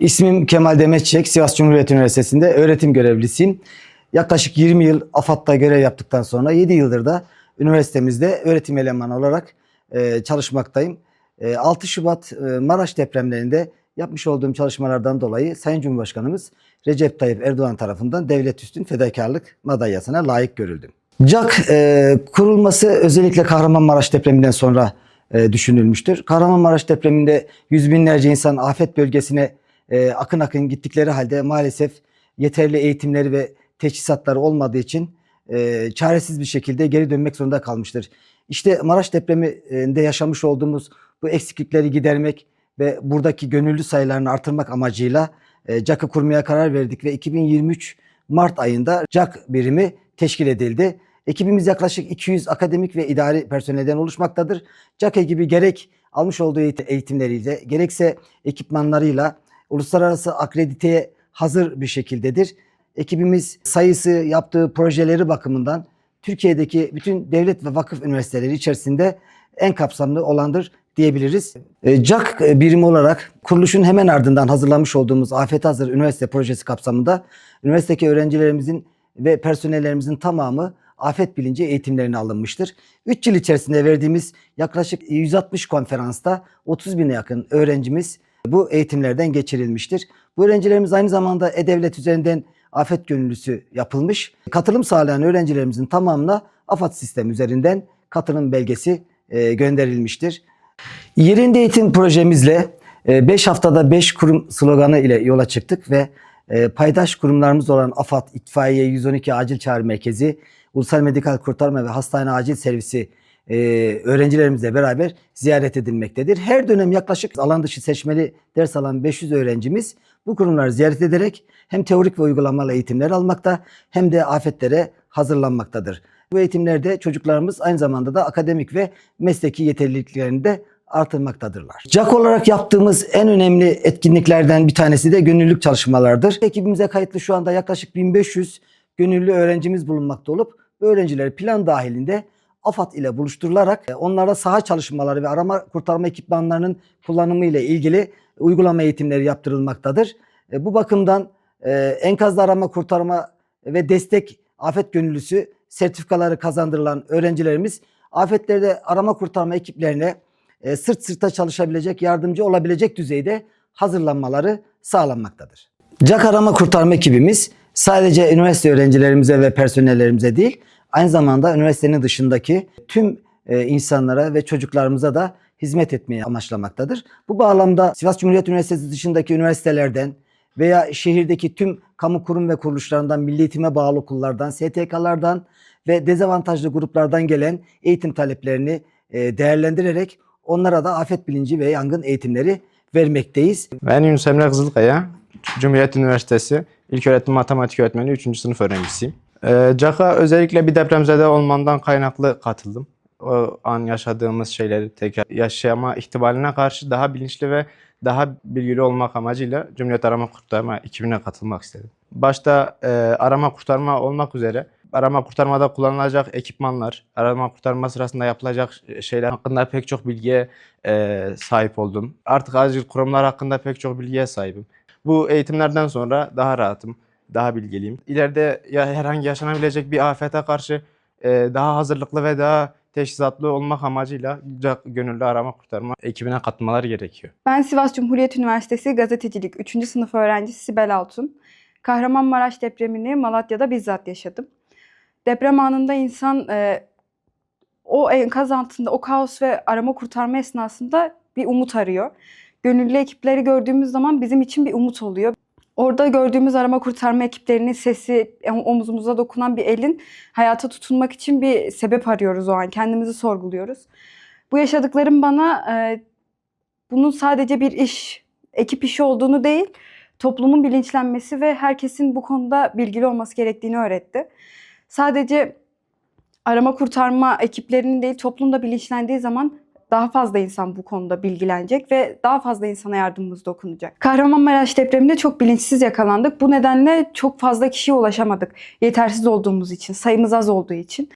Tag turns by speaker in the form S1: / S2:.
S1: İsmim Kemal Demetçek, Sivas Cumhuriyet Üniversitesi'nde öğretim görevlisiyim. Yaklaşık 20 yıl AFAD'da görev yaptıktan sonra 7 yıldır da üniversitemizde öğretim elemanı olarak çalışmaktayım. 6 Şubat Maraş depremlerinde yapmış olduğum çalışmalardan dolayı Sayın Cumhurbaşkanımız Recep Tayyip Erdoğan tarafından Devlet Üstün Fedakarlık madalyasına layık görüldüm. CAK kurulması özellikle Kahramanmaraş depreminden sonra düşünülmüştür. Kahramanmaraş depreminde yüz binlerce insan afet bölgesine akın akın gittikleri halde maalesef yeterli eğitimleri ve teçhizatları olmadığı için çaresiz bir şekilde geri dönmek zorunda kalmıştır. İşte Maraş depreminde yaşamış olduğumuz bu eksiklikleri gidermek ve buradaki gönüllü sayılarını artırmak amacıyla CAK'ı kurmaya karar verdik ve 2023 Mart ayında CAK birimi teşkil edildi. Ekibimiz yaklaşık 200 akademik ve idari personelden oluşmaktadır. CAK ekibi gerek almış olduğu eğitimleriyle gerekse ekipmanlarıyla uluslararası akrediteye hazır bir şekildedir. Ekibimiz sayısı, yaptığı projeleri bakımından Türkiye'deki bütün devlet ve vakıf üniversiteleri içerisinde en kapsamlı olandır diyebiliriz. CAK birimi olarak kuruluşun hemen ardından hazırlamış olduğumuz Afet Hazır Üniversite projesi kapsamında üniversitedeki öğrencilerimizin ve personellerimizin tamamı afet bilinci eğitimlerine alınmıştır. 3 yıl içerisinde verdiğimiz yaklaşık 160 konferansta 30 bine yakın öğrencimiz bu eğitimlerden geçirilmiştir. Bu öğrencilerimiz aynı zamanda E-Devlet üzerinden afet gönüllüsü yapılmış. Katılım sağlayan öğrencilerimizin tamamına AFAD sistemi üzerinden katılım belgesi gönderilmiştir. Yerinde eğitim projemizle 5 haftada 5 kurum sloganı ile yola çıktık ve paydaş kurumlarımız olan AFAD, İtfaiye, 112 Acil Çağrı Merkezi, Ulusal Medikal Kurtarma ve Hastane Acil Servisi öğrencilerimizle beraber ziyaret edilmektedir. Her dönem yaklaşık alan dışı seçmeli ders alan 500 öğrencimiz bu kurumları ziyaret ederek hem teorik ve uygulamalı eğitimler almakta hem de afetlere hazırlanmaktadır. Bu eğitimlerde çocuklarımız aynı zamanda da akademik ve mesleki yeterliliklerini de artırmaktadırlar. CAK olarak yaptığımız en önemli etkinliklerden bir tanesi de gönüllülük çalışmalardır. Ekibimize kayıtlı şu anda yaklaşık 1500 gönüllü öğrencimiz bulunmakta olup bu öğrenciler plan dahilinde AFAD ile buluşturularak onlara saha çalışmaları ve arama kurtarma ekipmanlarının kullanımı ile ilgili uygulama eğitimleri yaptırılmaktadır. Bu bakımdan enkazda arama kurtarma ve destek afet gönüllüsü sertifikaları kazandırılan öğrencilerimiz afetlerde arama kurtarma ekiplerine sırt sırta çalışabilecek, yardımcı olabilecek düzeyde hazırlanmaları sağlanmaktadır. CAK arama kurtarma ekibimiz sadece üniversite öğrencilerimize ve personellerimize değil, aynı zamanda üniversitenin dışındaki tüm insanlara ve çocuklarımıza da hizmet etmeyi amaçlamaktadır. Bu bağlamda Sivas Cumhuriyet Üniversitesi dışındaki üniversitelerden veya şehirdeki tüm kamu kurum ve kuruluşlarından, milli eğitime bağlı okullardan, STK'lardan ve dezavantajlı gruplardan gelen eğitim taleplerini değerlendirerek onlara da afet bilinci ve yangın eğitimleri vermekteyiz.
S2: Ben Yunus Emre Kızılkaya, Cumhuriyet Üniversitesi İlköğretim Matematik Öğretmeni 3. sınıf öğrencisiyim. CAK'a özellikle bir depremzede olmamdan kaynaklı katıldım. O an yaşadığımız şeyleri tekrar yaşama ihtimaline karşı daha bilinçli ve daha bilgili olmak amacıyla Cumhuriyet Arama Kurtarma ekibine katılmak istedim. Başta arama kurtarma olmak üzere arama kurtarmada kullanılacak ekipmanlar, arama kurtarma sırasında yapılacak şeyler hakkında pek çok bilgiye sahip oldum. Artık acil kurumlar hakkında pek çok bilgiye sahibim. Bu eğitimlerden sonra daha rahatım, daha bilgiliyim. İleride herhangi yaşanabilecek bir afete karşı daha hazırlıklı ve daha teşhisatlı olmak amacıyla gönüllü arama kurtarma ekibine katılmaları gerekiyor.
S3: Ben Sivas Cumhuriyet Üniversitesi Gazetecilik 3. sınıf öğrencisi Sibel Altun. Kahramanmaraş depremini Malatya'da bizzat yaşadım. Deprem anında insan o enkaz altında, o kaos ve arama kurtarma esnasında bir umut arıyor. Gönüllü ekipleri gördüğümüz zaman bizim için bir umut oluyor. Orada gördüğümüz arama kurtarma ekiplerinin sesi, omuzumuza dokunan bir elin hayata tutunmak için bir sebep arıyoruz o an. Kendimizi sorguluyoruz. Bu yaşadıklarım bana bunun sadece bir iş, ekip işi olduğunu değil, toplumun bilinçlenmesi ve herkesin bu konuda bilgili olması gerektiğini öğretti. Sadece arama kurtarma ekiplerinin değil, toplumda bilinçlendiği zaman daha fazla insan bu konuda bilgilenecek ve daha fazla insana yardımımız dokunacak. Kahramanmaraş depreminde çok bilinçsiz yakalandık. Bu nedenle çok fazla kişiye ulaşamadık. Yetersiz olduğumuz için, sayımız az olduğu için.